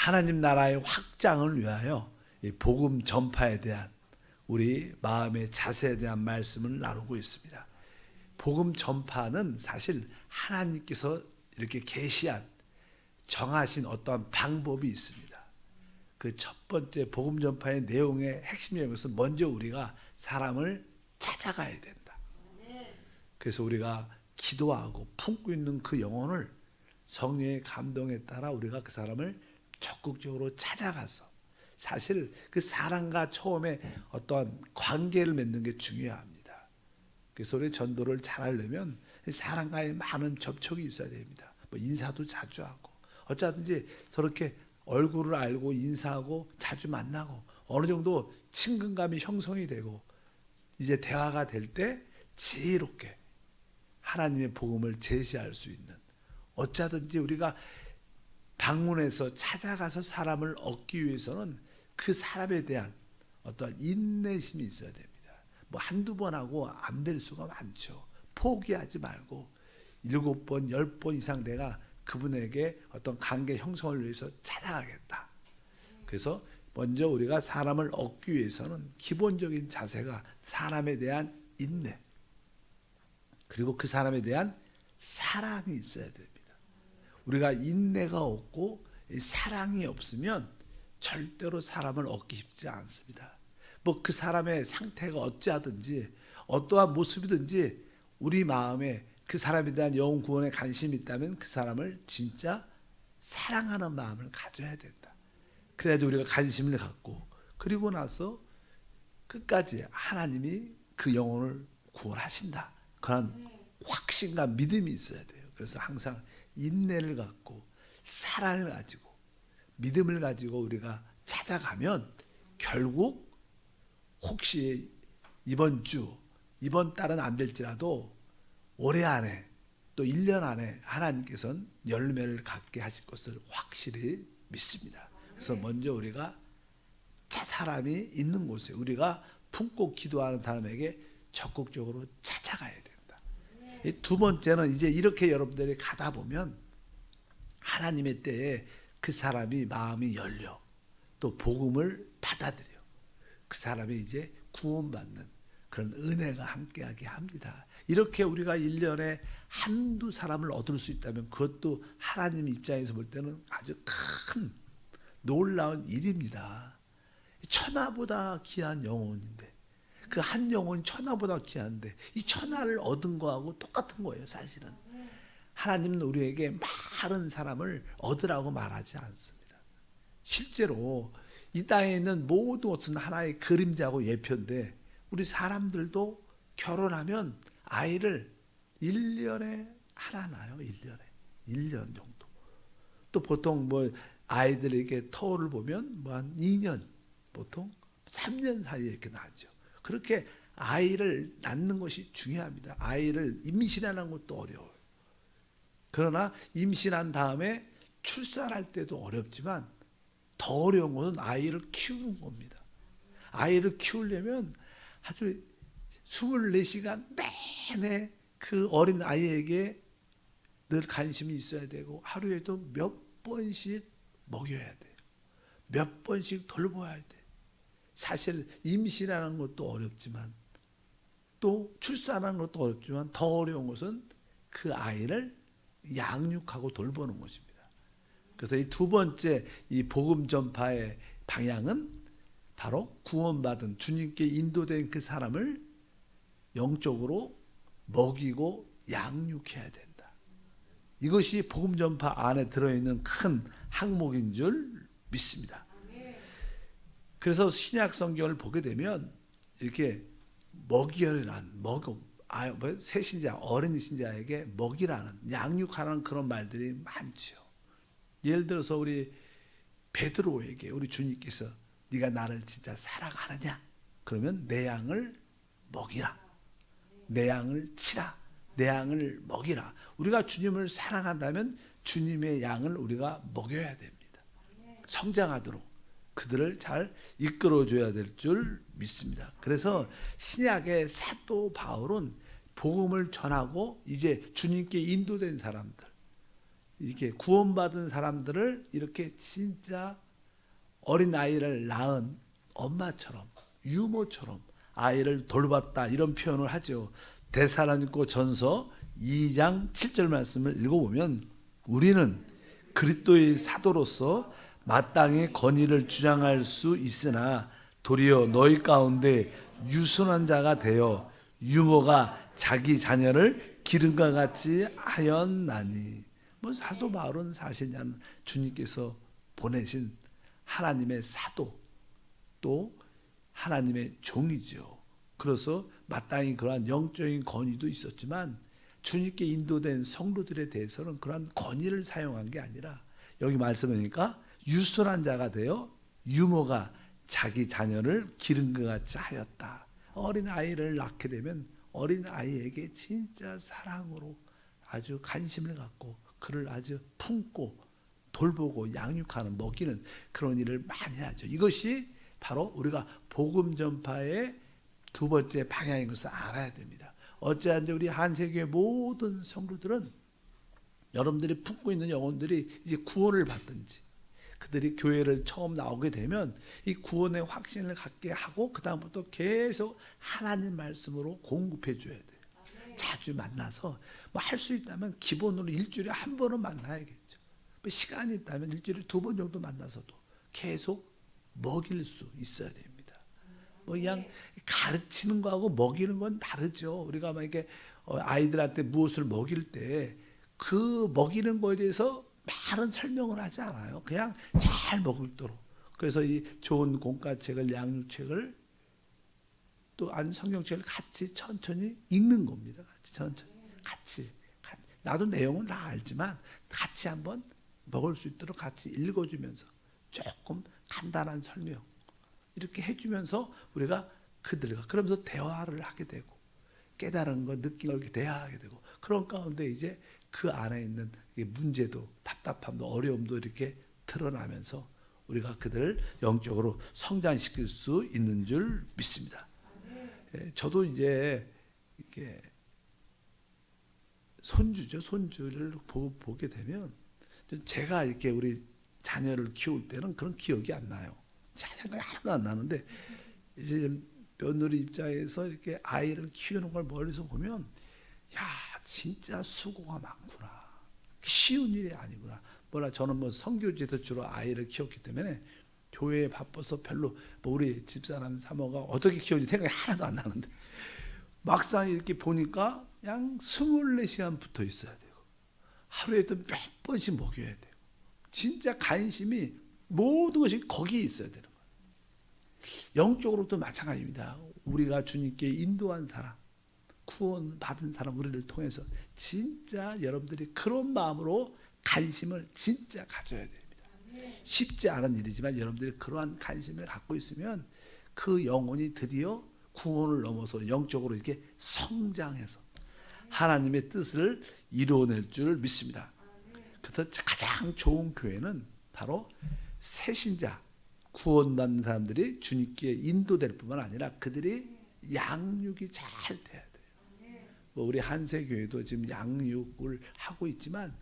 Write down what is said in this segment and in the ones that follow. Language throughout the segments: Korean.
하나님 나라의 확장을 위하여 이 복음 전파에 대한 우리 마음의 자세에 대한 말씀을 나누고 있습니다. 복음 전파는 사실 하나님께서 이렇게 계시한 정하신 어떠한 방법이 있습니다. 그 첫 번째 복음 전파의 내용의 핵심인 것은 먼저 우리가 사람을 찾아가야 된다. 그래서 우리가 기도하고 품고 있는 그 영혼을 성령의 감동에 따라 우리가 그 사람을 적극적으로 찾아가서 사실 그 사람과 처음에 어떠한 관계를 맺는 게 중요합니다. 그래서 우리 전도를 잘하려면 사람과의 많은 접촉이 있어야 됩니다. 뭐 인사도 자주 하고 어쩌든지 저렇게 얼굴을 알고 인사하고 자주 만나고 어느 정도 친근감이 형성이 되고 이제 대화가 될 때 지혜롭게 하나님의 복음을 제시할 수 있는 어쩌든지 우리가 방문해서 찾아가서 사람을 얻기 위해서는 그 사람에 대한 어떤 인내심이 있어야 됩니다. 뭐 한두 번 하고 안 될 수가 많죠. 포기하지 말고 7번, 10번 이상 내가 그분에게 어떤 관계 형성을 위해서 찾아가겠다. 그래서 먼저 우리가 사람을 얻기 위해서는 기본적인 자세가 사람에 대한 인내, 그리고 그 사람에 대한 사랑이 있어야 됩니다. 우리가 인내가 없고 사랑이 없으면 절대로 사람을 얻기 쉽지 않습니다. 뭐 그 사람의 상태가 어찌하든지 어떠한 모습이든지 우리 마음에 그 사람에 대한 영혼 구원에 관심이 있다면 그 사람을 진짜 사랑하는 마음을 가져야 된다. 그래야지 우리가 관심을 갖고 그리고 나서 끝까지 하나님이 그 영혼을 구원하신다. 그런 확신과 믿음이 있어야 돼요. 그래서 항상 인내를 갖고 사랑을 가지고 믿음을 가지고 우리가 찾아가면 결국 혹시 이번 주, 이번 달은 안 될지라도 올해 안에 또 1년 안에 하나님께서는 열매를 갖게 하실 것을 확실히 믿습니다. 그래서 먼저 우리가 사람이 있는 곳에 우리가 품고 기도하는 사람에게 적극적으로 찾아가야 된다. 두 번째는 이제 이렇게 여러분들이 가다 보면 하나님의 때에 그 사람이 마음이 열려 또 복음을 받아들여 그 사람이 이제 구원받는 그런 은혜가 함께하게 합니다. 이렇게 우리가 1년에 한두 사람을 얻을 수 있다면 그것도 하나님 입장에서 볼 때는 아주 큰 놀라운 일입니다. 천하보다 귀한 영혼인데 그 한 영혼이 천하보다 귀한데 이 천하를 얻은 거하고 똑같은 거예요. 사실은 하나님은 우리에게 많은 사람을 얻으라고 말하지 않습니다. 실제로 이 땅에 있는 모든 것은 하나의 그림자고 예표인데 우리 사람들도 결혼하면 아이를 1년에 하나 낳아요. 1년 정도. 또 보통 뭐 아이들에게 터울을 보면 뭐 한 2년, 보통 3년 사이에 이렇게 낳죠. 그렇게 아이를 낳는 것이 중요합니다. 아이를 임신하는 것도 어려워요. 그러나 임신한 다음에 출산할 때도 어렵지만 더 어려운 것은 아이를 키우는 겁니다. 아이를 키우려면 아주 24시간 내내 그 어린 아이에게 늘 관심이 있어야 되고 하루에도 몇 번씩 먹여야 돼요. 몇 번씩 돌봐야 돼. 사실 임신하는 것도 어렵지만 또 출산하는 것도 어렵지만 더 어려운 것은 그 아이를 양육하고 돌보는 것입니다. 그래서 이 두 번째 이 복음 전파의 방향은 바로 구원받은 주님께 인도된 그 사람을 영적으로 먹이고 양육해야 된다. 이것이 복음 전파 안에 들어있는 큰 항목인 줄 믿습니다. 그래서 신약 성경을 보게 되면 이렇게 먹이라는 새 신자, 어린 신자에게 먹이라는 양육하라는 그런 말들이 많죠. 예를 들어서 우리 베드로에게 우리 주님께서 네가 나를 진짜 사랑하느냐? 그러면 내 양을 먹이라. 내 양을 치라. 내 양을 먹이라. 우리가 주님을 사랑한다면 주님의 양을 우리가 먹여야 됩니다. 성장하도록 그들을 잘 이끌어줘야 될 줄 믿습니다. 그래서 신약의 사도 바울은 복음을 전하고 이제 주님께 인도된 사람들, 이렇게 구원받은 사람들을 이렇게 진짜 어린 아이를 낳은 엄마처럼 유모처럼 아이를 돌봤다 이런 표현을 하죠. 데살로니가 전서 2장 7절 말씀을 읽어보면 우리는 그리스도의 사도로서 마땅히 권위를 주장할 수 있으나 도리어 너희 가운데 유순한 자가 되어 유모가 자기 자녀를 기름과 같이 하였나니. 뭐 사도 바울은 사실 주님께서 보내신 하나님의 사도 또 하나님의 종이죠. 그래서 마땅히 그러한 영적인 권위도 있었지만 주님께 인도된 성도들에 대해서는 그러한 권위를 사용한 게 아니라 여기 말씀하니까 유순한 자가 되어 유모가 자기 자녀를 기름과 같이 하였다. 어린 아이를 낳게 되면 어린 아이에게 진짜 사랑으로 아주 관심을 갖고 그를 아주 품고 돌보고 양육하는 먹이는 그런 일을 많이 하죠. 이것이 바로 우리가 복음 전파의 두 번째 방향인 것을 알아야 됩니다. 어찌한지 우리 한세교회 모든 성도들은 여러분들이 품고 있는 영혼들이 이제 구원을 받든지 그들이 교회를 처음 나오게 되면 이 구원의 확신을 갖게 하고 그 다음부터 계속 하나님 말씀으로 공급해 줘야 돼요. 자주 만나서 뭐 할 수 있다면 기본으로 일주일에 한 번은 만나야겠죠. 뭐 시간이 있다면 일주일에 2번 정도 만나서도 계속 먹일 수 있어야 됩니다. 뭐 그냥 가르치는 거하고 먹이는 건 다르죠. 우리가 만약에 아이들한테 무엇을 먹일 때 그 먹이는 거에 대해서 많은 설명을 하지 않아요. 그냥 잘 먹도록. 그래서 이 좋은 공과책을 양육책을 또 안 성경책을 같이 천천히 읽는 겁니다. 같이 천천히 같이. 나도 내용은 다 알지만 같이 한번 먹을 수 있도록 같이 읽어주면서 조금 간단한 설명 이렇게 해주면서 우리가 그들과 그러면서 대화를 하게 되고 깨달은 거 느끼는 걸 대화하게 되고 그런 가운데 이제 그 안에 있는 문제도 답답함도 어려움도 이렇게 드러나면서 우리가 그들을 영적으로 성장시킬 수 있는 줄 믿습니다. 저도 이제 이렇게 손주를 보게 되면 제가 이렇게 우리 자녀를 키울 때는 그런 기억이 안 나요. 생각이 하나도 안 나는데 이제 며느리 입장에서 이렇게 아이를 키우는 걸 멀리서 보면 야 진짜 수고가 많구나. 쉬운 일이 아니구나. 뭐라 저는 뭐 선교지에서 주로 아이를 키웠기 때문에 교회에 바빠서 별로 뭐 우리 집사람 사모가 어떻게 키우는지 생각이 하나도 안 나는데 막상 이렇게 보니까 그냥 24시간 붙어 있어야 되고 하루에도 몇 번씩 먹여야 되고 진짜 관심이 모든 것이 거기에 있어야 되는 거예요. 영적으로도 마찬가지입니다. 우리가 주님께 인도한 사람 구원 받은 사람 우리를 통해서 진짜 여러분들이 그런 마음으로 관심을 진짜 가져야 됩니다. 쉽지 않은 일이지만 여러분들이 그러한 관심을 갖고 있으면 그 영혼이 드디어 구원을 넘어서 영적으로 이렇게 성장해서 하나님의 뜻을 이루어낼 줄 믿습니다. 그래서 가장 좋은 교회는 바로 새신자 구원받는 사람들이 주님께 인도될 뿐만 아니라 그들이 양육이 잘 돼야 돼요. 뭐 우리 한세교회도 지금 양육을 하고 있지만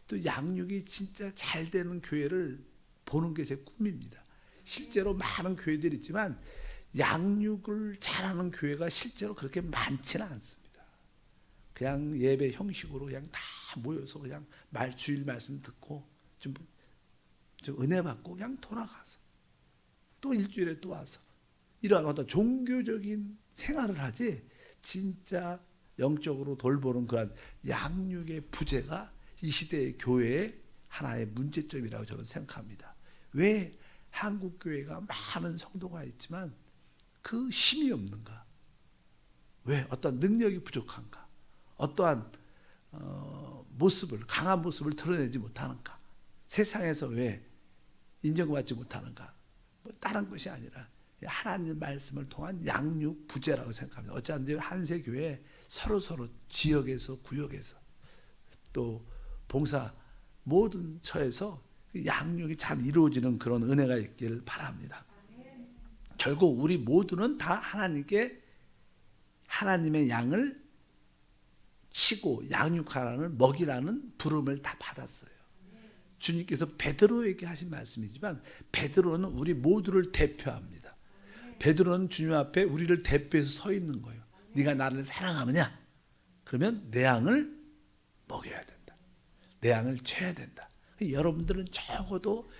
또 양육이 진짜 잘 되는 교회를 보는 게 제 꿈입니다. 실제로 많은 교회들이 있지만 양육을 잘하는 교회가 실제로 그렇게 많지는 않습니다. 그냥 예배 형식으로 그냥 다 모여서 그냥 주일 말씀 듣고 좀 은혜 받고 그냥 돌아가서 또 일주일에 또 와서 이러한 어떤 종교적인 생활을 하지 진짜 영적으로 돌보는 그런 양육의 부재가 이 시대의 교회의 하나의 문제점이라고 저는 생각합니다. 왜 한국 교회가 많은 성도가 있지만 그 힘이 없는가? 왜 어떤 능력이 부족한가? 어떠한 강한 모습을 드러내지 못하는가? 세상에서 왜 인정받지 못하는가? 뭐 다른 것이 아니라 하나님 말씀을 통한 양육 부재라고 생각합니다. 어쩌면 한세교회 서로 지역에서 구역에서 또 봉사 모든 처에서 양육이 잘 이루어지는 그런 은혜가 있기를 바랍니다. 결국 우리 모두는 다 하나님께 하나님의 양을 치고 양육하라는 먹이라는 부름을 다 받았어요. 주님께서 베드로에게 하신 말씀이지만 베드로는 우리 모두를 대표합니다. 베드로는 주님 앞에 우리를 대표해서 서 있는 거예요. 네가 나를 사랑하느냐? 그러면 내 양을 먹여야 된다. 내 양을 쳐야 된다. 여러분들은 적어도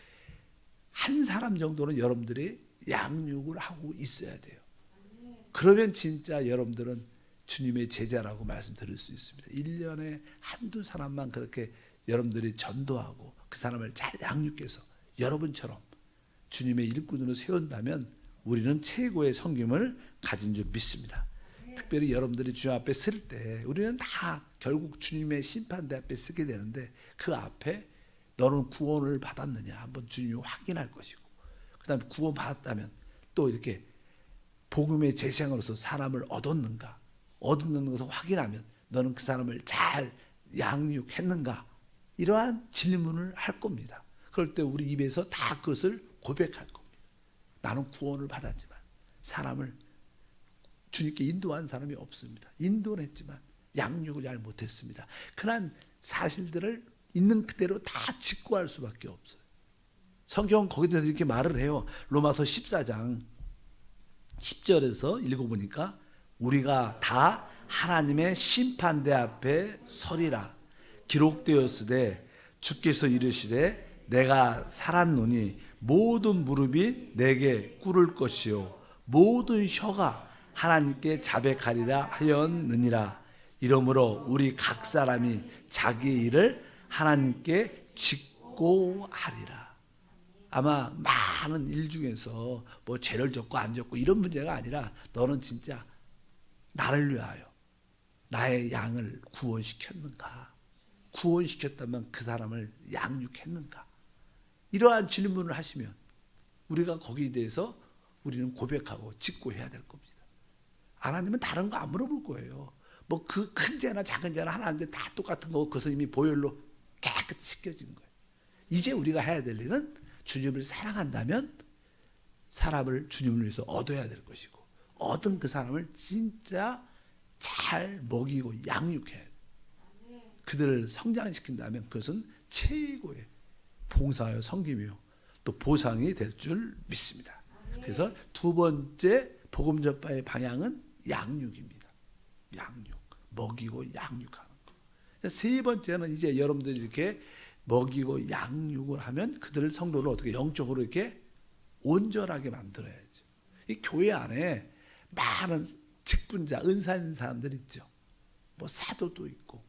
한 사람 정도는 여러분들이 양육을 하고 있어야 돼요. 그러면 진짜 여러분들은 주님의 제자라고 말씀드릴 수 있습니다. 1년에 한두 사람만 그렇게 여러분들이 전도하고 그 사람을 잘 양육해서 여러분처럼 주님의 일꾼으로 세운다면 우리는 최고의 섬김을 가진 줄 믿습니다. 특별히 여러분들이 주님 앞에 쓸 때 우리는 다 결국 주님의 심판대 앞에 쓰게 되는데 그 앞에 너는 구원을 받았느냐 한번 주님이 확인할 것이고 그 다음에 구원 받았다면 또 이렇게 복음의 제사장으로서 사람을 얻었는 것을 확인하면 너는 그 사람을 잘 양육했는가 이러한 질문을 할 겁니다. 그럴 때 우리 입에서 다 그것을 고백할 겁니다. 나는 구원을 받았지만 사람을 주님께 인도한 사람이 없습니다. 인도는 했지만 양육을 잘 못했습니다. 그런 사실들을 있는 그대로 다 직구할 수밖에 없어요. 성경은 거기다 이렇게 말을 해요. 로마서 14장 10절에서 읽어보니까 우리가 다 하나님의 심판대 앞에 서리라. 기록되었으되 주께서 이르시되 내가 살았노니 모든 무릎이 내게 꿇을 것이요 모든 혀가 하나님께 자백하리라 하였느니라. 이러므로 우리 각 사람이 자기의 일을 하나님께 직고하리라. 아마 많은 일 중에서 뭐 죄를 졌고 안 졌고 이런 문제가 아니라 너는 진짜 나를 위하여 나의 양을 구원시켰는가? 구원시켰다면 그 사람을 양육했는가? 이러한 질문을 하시면 우리가 거기에 대해서 우리는 고백하고 직고해야 될 겁니다. 안 하면 다른 거 안 물어볼 거예요. 뭐 그 큰 죄나 작은 죄나 하나인데 다 똑같은 거고 그것은 이미 보혈로 깨끗이 씻겨진 거예요. 이제 우리가 해야 될 일은 주님을 사랑한다면 사람을 주님을 위해서 얻어야 될 것이고 얻은 그 사람을 진짜 잘 먹이고 양육해야 돼요. 그들을 성장시킨다면 그것은 최고의 봉사요 섬김이요 또 보상이 될 줄 믿습니다. 그래서 두 번째 복음 전파의 방향은 양육입니다. 양육, 먹이고 양육하는 거. 세 번째는 이제 여러분들이 이렇게 먹이고 양육을 하면 그들을 성도를 어떻게 영적으로 이렇게 온전하게 만들어야죠. 이 교회 안에 많은 직분자, 은사 있는 사람들 있죠. 뭐 사도도 있고,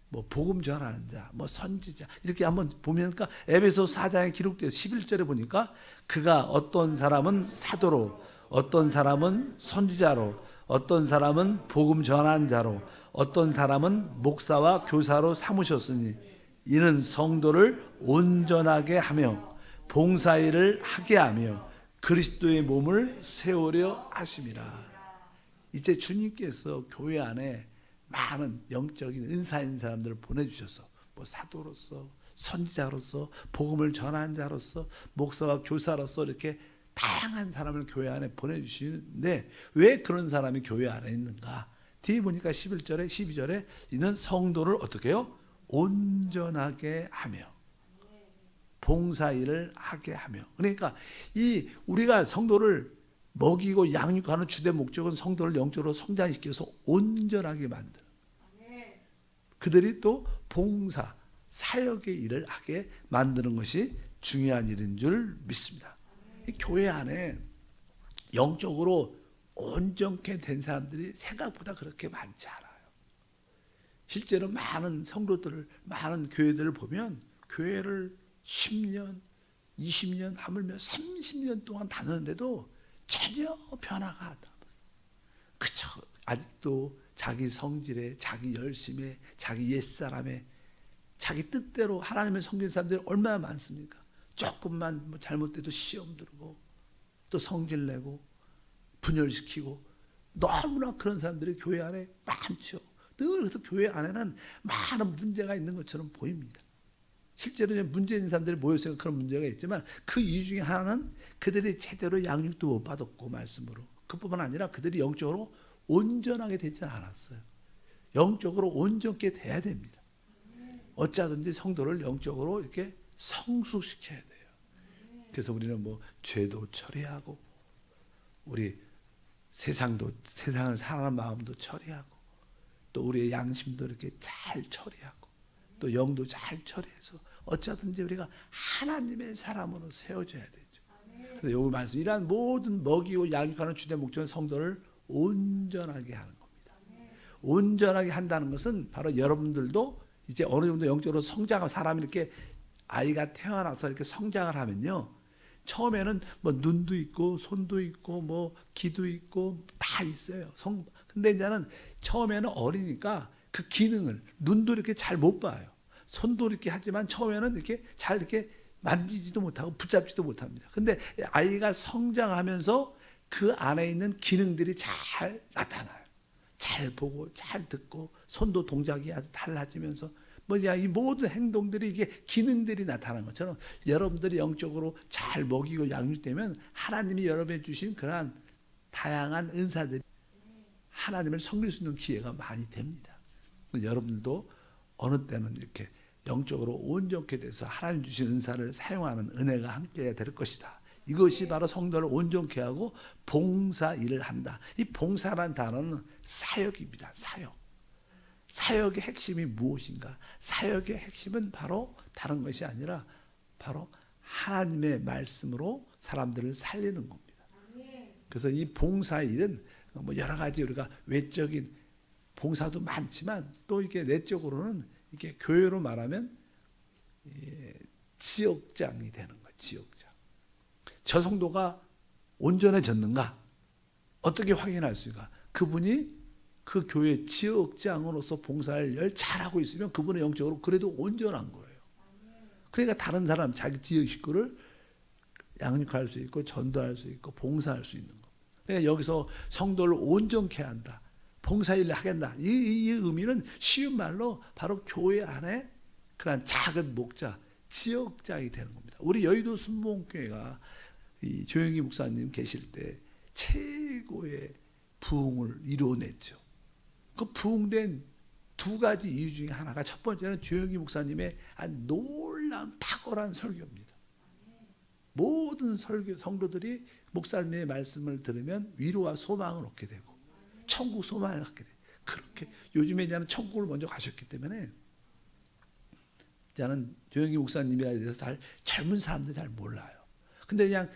뭐 복음 전하는 자, 뭐 선지자 이렇게 한번 보니까 에베소 4장에 기록되어 11절에 보니까 그가 어떤 사람은 사도로, 어떤 사람은 선지자로, 어떤 사람은 복음 전하는 자로, 어떤 사람은 목사와 교사로 삼으셨으니 이는 성도를 온전하게 하며 봉사일을 하게 하며 그리스도의 몸을 세우려 하심이라. 이제 주님께서 교회 안에 많은 영적인 은사인 사람들을 보내주셔서 뭐 사도로서 선지자로서 복음을 전하는 자로서 목사와 교사로서 이렇게 다양한 사람을 교회 안에 보내주시는데 왜 그런 사람이 교회 안에 있는가? 뒤에 보니까 11절에 12절에 이는 성도를 어떻게 해요? 온전하게 하며 봉사일을 하게 하며. 그러니까 이 우리가 성도를 먹이고 양육하는 주된 목적은 성도를 영적으로 성장시켜서 온전하게 만드는, 그들이 또 봉사 사역의 일을 하게 만드는 것이 중요한 일인 줄 믿습니다. 이 교회 안에 영적으로 온전케 된 사람들이 생각보다 그렇게 많지 않아요. 실제로 많은 성도들을, 많은 교회들을 보면 교회를 10년, 20년, 하물며 30년 동안 다녔는데도 전혀 변화가 안 나요. 그쵸? 아직도 자기 성질에, 자기 열심에, 자기 옛사람에, 자기 뜻대로 하나님을 섬기는 사람들이 얼마나 많습니까? 조금만 뭐 잘못돼도 시험 들고 또 성질 내고 분열시키고 너무나 그런 사람들이 교회 안에 많죠. 늘 그래서 교회 안에는 많은 문제가 있는 것처럼 보입니다. 실제로 문제 있는 사람들이 모여서 그런 문제가 있지만 그 이유 중에 하나는 그들이 제대로 양육도 못 받았고 말씀으로, 그뿐만 아니라 그들이 영적으로 온전하게 되지 않았어요. 영적으로 온전케 돼야 됩니다. 어쩌든지 성도를 영적으로 이렇게 성숙시켜야 돼요. 그래서 우리는 뭐 죄도 처리하고 우리 세상을 사랑하는 마음도 처리하고 또 우리의 양심도 이렇게 잘 처리하고 또 영도 잘 처리해서 어쩌든지 우리가 하나님의 사람으로 세워져야 되죠. 그래서 여기 말씀 이러한 모든 먹이고 양육하는 주된 목적은 성도를 온전하게 하는 겁니다. 온전하게 한다는 것은 바로 여러분들도 이제 어느 정도 영적으로 성장한 사람이 이렇게 아이가 태어나서 이렇게 성장을 하면요. 처음에는 뭐 눈도 있고 손도 있고 뭐 귀도 있고 다 있어요. 근데 이제는 처음에는 어리니까 그 기능을 눈도 이렇게 잘 못 봐요. 손도 이렇게 하지만 처음에는 이렇게 잘 이렇게 만지지도 못하고 붙잡지도 못합니다. 근데 아이가 성장하면서 그 안에 있는 기능들이 잘 나타나요. 잘 보고 잘 듣고 손도 동작이 아주 달라지면서 뭐냐 이 모든 행동들이 이게 기능들이 나타나는 것처럼 여러분들이 영적으로 잘 먹이고 양육되면 하나님이 여러분에게 주신 그러한 다양한 은사들이 하나님을 섬길 수 있는 기회가 많이 됩니다. 여러분들도 어느 때는 이렇게 영적으로 온전케 돼서 하나님 주신 은사를 사용하는 은혜가 함께 될 것이다. 이것이 바로 성도를 온전케 하고 봉사 일을 한다. 이 봉사라는 단어는 사역입니다. 사역. 사역의 핵심이 무엇인가? 사역의 핵심은 바로 다른 것이 아니라 바로 하나님의 말씀으로 사람들을 살리는 겁니다. 그래서 이 봉사 일은 뭐 여러 가지 우리가 외적인 봉사도 많지만 또 이게 내적으로는 이게 교회로 말하면 지역장이 되는 거예요. 지역장. 저 성도가 온전해졌는가? 어떻게 확인할 수 있을까? 그분이 그 교회 지역장으로서 봉사를 잘하고 있으면 그분의 영적으로 그래도 온전한 거예요. 그러니까 다른 사람 자기 지역 식구를 양육할 수 있고 전도할 수 있고 봉사할 수 있는 거. 그러니까 여기서 성도를 온전케 한다. 봉사일을 하겠다. 이 의미는 쉬운 말로 바로 교회 안에 그런 작은 목자, 지역장이 되는 겁니다. 우리 여의도 순복음교회가 이 조영기 목사님 계실 때 최고의 부흥을 이루어냈죠. 그 부흥된 두 가지 이유 중에 하나가 첫 번째는 조영기 목사님의 놀라운 탁월한 설교입니다. 모든 성도들이 목사님의 말씀을 들으면 위로와 소망을 얻게 되고 천국 소망을 갖게 돼요. 그렇게 요즘에 이제는 천국을 먼저 가셨기 때문에 이제는 조영기 목사님이라 해서 잘 젊은 사람들 잘 몰라요. 근데 그냥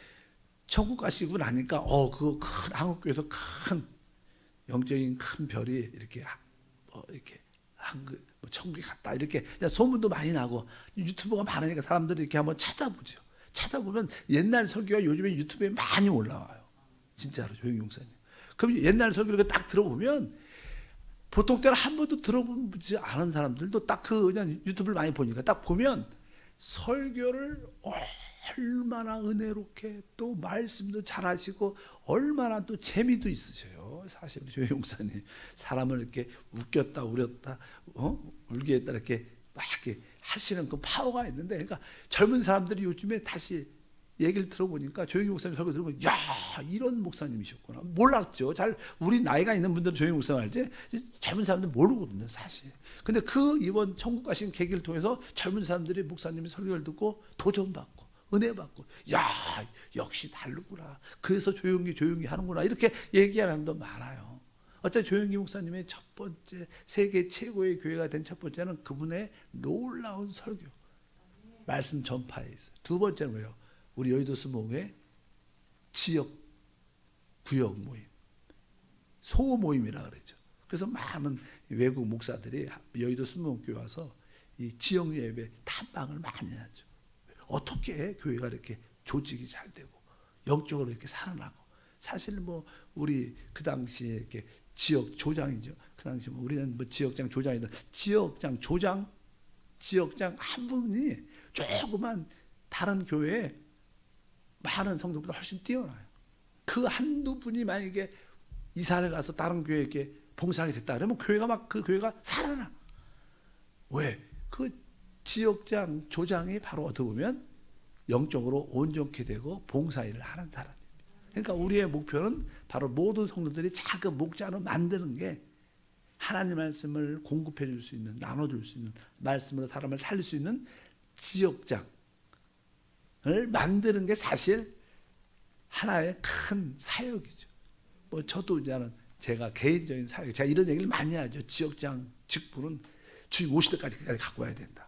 천국 가시고 나니까 그 큰 한국교회에서 큰 영적인 큰 별이 이렇게 이렇게 천국에 갔다 이렇게 소문도 많이 나고 유튜브가 많으니까 사람들이 이렇게 한번 찾아보죠. 찾아보면 옛날 설교가 요즘에 유튜브에 많이 올라와요. 진짜로 조영기 목사님. 그럼 옛날 설교를 딱 들어보면 보통 때는 한 번도 들어보지 않은 사람들도 딱 그냥 유튜브를 많이 보니까 딱 보면 설교를 얼마나 은혜롭게 또 말씀도 잘하시고 얼마나 또 재미도 있으셔요. 사실 조영기 목사님 사람을 이렇게 웃겼다 울였다 울게 했다 이렇게 막 이렇게 하시는 그 파워가 있는데 그러니까 젊은 사람들이 요즘에 다시 얘기를 들어보니까 조영기 목사님 설교 들어보면 야 이런 목사님이셨구나. 몰랐죠. 잘 우리 나이가 있는 분들은 조영기 목사님 알지 젊은 사람들은 모르거든요 사실. 근데 그 이번 천국 가신 계기를 통해서 젊은 사람들이 목사님의 설교를 듣고 도전받고 은혜 받고 야 역시 다르구나. 그래서 조용히 하는구나 이렇게 얘기하는 사람도 많아요. 어차피 조영기 목사님의 첫 번째 세계 최고의 교회가 된 첫 번째는 그분의 놀라운 설교 말씀 전파에 있어요. 두 번째는 뭐예요? 우리 여의도 수목의 지역 구역 모임 소 모임이라 그러죠. 그래서 많은 외국 목사들이 여의도 수목교회 와서 이 지역 예배 탐방을 많이 하죠. 어떻게 교회가 이렇게 조직이 잘 되고 영적으로 이렇게 살아나고 사실 뭐 우리 그 당시에 이렇게 지역 조장이죠. 그 당시 뭐 우리는 뭐 지역장 조장이든 지역장 조장 지역장 한 분이 조그만 다른 교회에 많은 성도보다 훨씬 뛰어나요. 그 한두 분이 만약에 이사를 가서 다른 교회에 이렇게 봉사하게 됐다 그러면 교회가 막 그 교회가 살아나. 왜? 그 지역장 조장이 바로 어떻게 보면 영적으로 온전케 되고 봉사일을 하는 사람입니다. 그러니까 우리의 목표는 바로 모든 성도들이 작은 목자로 만드는 게 하나님 말씀을 공급해 줄 수 있는, 나눠줄 수 있는, 말씀으로 사람을 살릴 수 있는 지역장을 만드는 게 사실 하나의 큰 사역이죠. 뭐 저도 이제는 제가 개인적인 사역, 제가 이런 얘기를 많이 하죠. 지역장 직분은 주님 오실 때까지 갖고 와야 된다.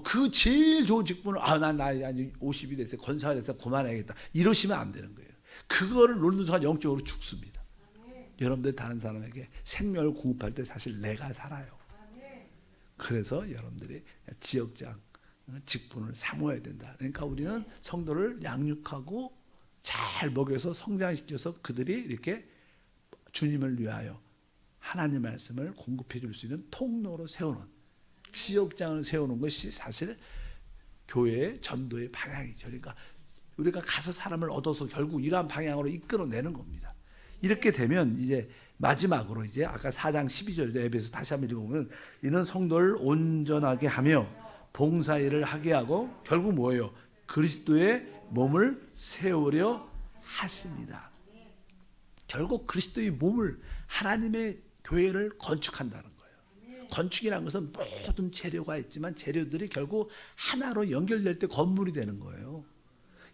그 제일 좋은 직분을 난 50이 됐어요, 권사가 됐어요, 그만해야겠다, 이러시면 안 되는 거예요. 그거를 놓는 순간 영적으로 죽습니다. 여러분들 다른 사람에게 생명을 공급할 때 사실 내가 살아요. 그래서 여러분들이 지역장 직분을 사모해야 된다. 그러니까 우리는 성도를 양육하고 잘 먹여서 성장시켜서 그들이 이렇게 주님을 위하여 하나님 말씀을 공급해 줄 수 있는 통로로 세우는, 지역장을 세우는 것이 사실 교회의 전도의 방향이죠. 그러니까 우리가 가서 사람을 얻어서 결국 이러한 방향으로 이끌어내는 겁니다. 이렇게 되면 이제 마지막으로 이제 아까 4장 12절 에베소 다시 한번 읽어보면, 이는 성도를 온전하게 하며 봉사일을 하게 하고 결국 뭐예요? 그리스도의 몸을 세우려 하십니다. 결국 그리스도의 몸을, 하나님의 교회를 건축한다는 거예요. 건축이라는 것은 모든 재료가 있지만 재료들이 결국 하나로 연결될 때 건물이 되는 거예요.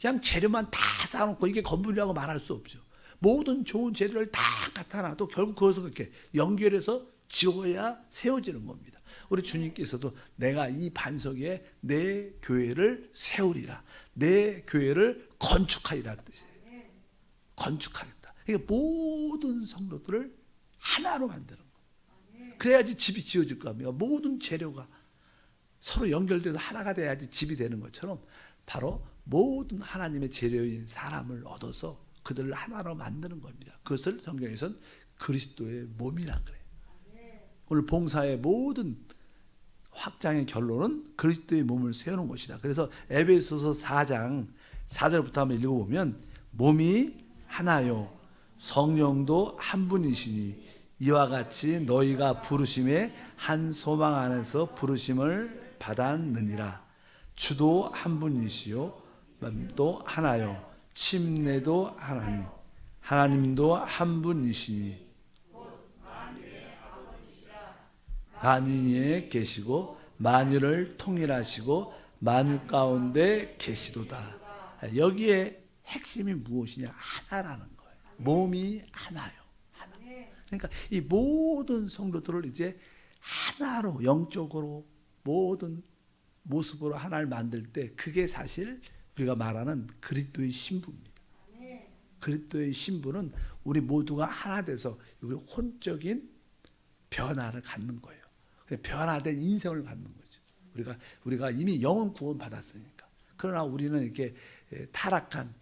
그냥 재료만 다 쌓아놓고 이게 건물이라고 말할 수 없죠. 모든 좋은 재료를 다 갖다 놔도 결국 그것을 그렇게 연결해서 지어야 세워지는 겁니다. 우리 주님께서도 내가 이 반석 위에 내 교회를 세우리라, 내 교회를 건축하리라 뜻이에요. 건축하리라. 그러니까 모든 성도들을 하나로 만드는 거예요. 그래야지 집이 지어질 겁니다. 모든 재료가 서로 연결돼서 하나가 돼야지 집이 되는 것처럼 바로 모든 하나님의 재료인 사람을 얻어서 그들을 하나로 만드는 겁니다. 그것을 성경에서는 그리스도의 몸이라 그래요. 오늘 봉사의 모든 확장의 결론은 그리스도의 몸을 세우는 것이다. 그래서 에베소서 4장 4절부터 한번 읽어보면, 몸이 하나요 성령도 한 분이시니 이와 같이 너희가 부르심의 한 소망 안에서 부르심을 받았느니라. 주도 한 분이시요 또 하나요 침례도 하나님, 하나님도 한 분이시니 만유에 계시고 만유를 통일하시고 만유 가운데 계시도다. 여기에 핵심이 무엇이냐? 하나라는 거예요. 몸이 하나요. 하나. 그러니까 이 모든 성도들을 이제 하나로, 영적으로 모든 모습으로 하나를 만들 때 그게 사실 우리가 말하는 그리스도의 신부입니다. 그리스도의 신부는 우리 모두가 하나 돼서 우리 혼적인 변화를 갖는 거예요. 변화된 인생을 갖는 거죠. 우리가 이미 영혼 구원 받았으니까. 그러나 우리는 이렇게 타락한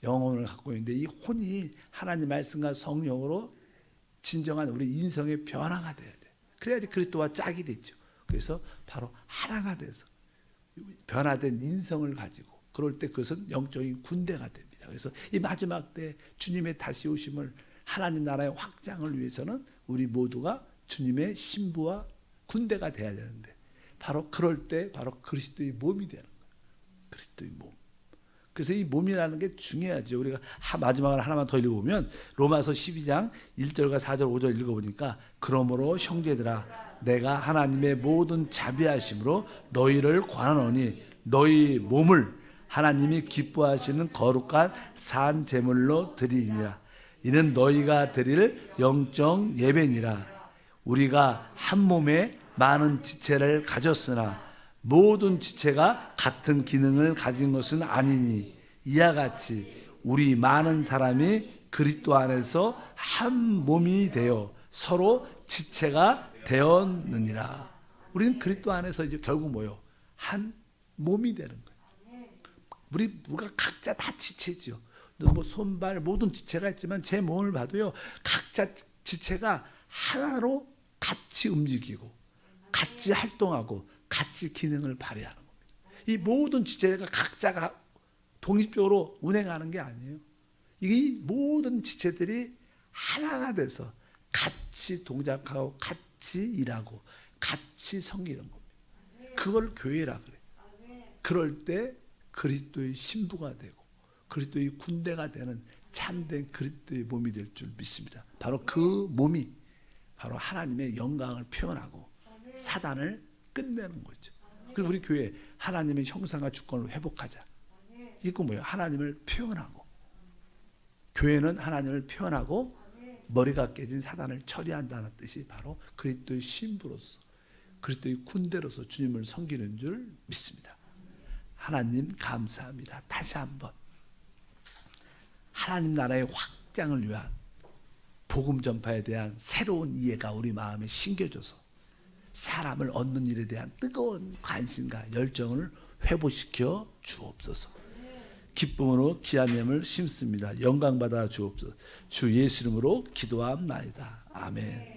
영혼을 갖고 있는데 이 혼이 하나님 말씀과 성령으로 진정한 우리 인생의 변화가 돼야 돼. 그래야지 그리스도와 짝이 되죠. 그래서 바로 하나가 돼서 변화된 인성을 가지고, 그럴 때 그것은 영적인 군대가 됩니다. 그래서 이 마지막 때 주님의 다시 오심을, 하나님 나라의 확장을 위해서는 우리 모두가 주님의 신부와 군대가 돼야 되는데, 바로 그럴 때 바로 그리스도의 몸이 되는 거예요. 그리스도의 몸. 그래서 이 몸이라는 게 중요하죠. 우리가 마지막으로 하나만 더 읽어보면 로마서 12장 1절과 4절 5절 읽어보니까, 그러므로 형제들아 내가 하나님의 모든 자비하심으로 너희를 권하노니 너희 몸을 하나님이 기뻐하시는 거룩한 산 제물로 드리니라. 이는 너희가 드릴 영적 예배니라. 우리가 한 몸에 많은 지체를 가졌으나 모든 지체가 같은 기능을 가진 것은 아니니, 이와 같이 우리 많은 사람이 그리스도 안에서 한 몸이 되어 서로 지체가 되었느니라. 우리는 그리스도 안에서 이제 결국 뭐요? 한 몸이 되는 거예요. 우리가 각자 다 지체죠. 뭐 손발 모든 지체가 있지만 제 몸을 봐도요, 각자 지체가 하나로 같이 움직이고 같이 활동하고 같이 기능을 발휘하는 겁니다. 이 모든 지체가 각자가 독립적으로 운행하는 게 아니에요. 이 모든 지체들이 하나가 돼서 같이 동작하고 같이 일하고 같이 섬기는 겁니다. 그걸 교회라 그래요. 그럴 때 그리스도의 신부가 되고 그리스도의 군대가 되는 참된 그리스도의 몸이 될 줄 믿습니다. 바로 그 몸이 바로 하나님의 영광을 표현하고 사단을 끝내는 거죠. 그리고 우리 교회 하나님의 형상과 주권을 회복하자. 이거 뭐예요? 하나님을 표현하고, 교회는 하나님을 표현하고 머리가 깨진 사단을 처리한다는 뜻이 바로 그리스도의 신부로서, 그리스도의 군대로서 주님을 섬기는 줄 믿습니다. 하나님 감사합니다. 다시 한번 하나님 나라의 확장을 위한 복음 전파에 대한 새로운 이해가 우리 마음에 심겨져서 사람을 얻는 일에 대한 뜨거운 관심과 열정을 회복시켜 주옵소서. 기쁨으로 귀한 예물 심습니다. 영광 받아 주옵소서. 주 예수 이름으로 기도함나이다. 아멘.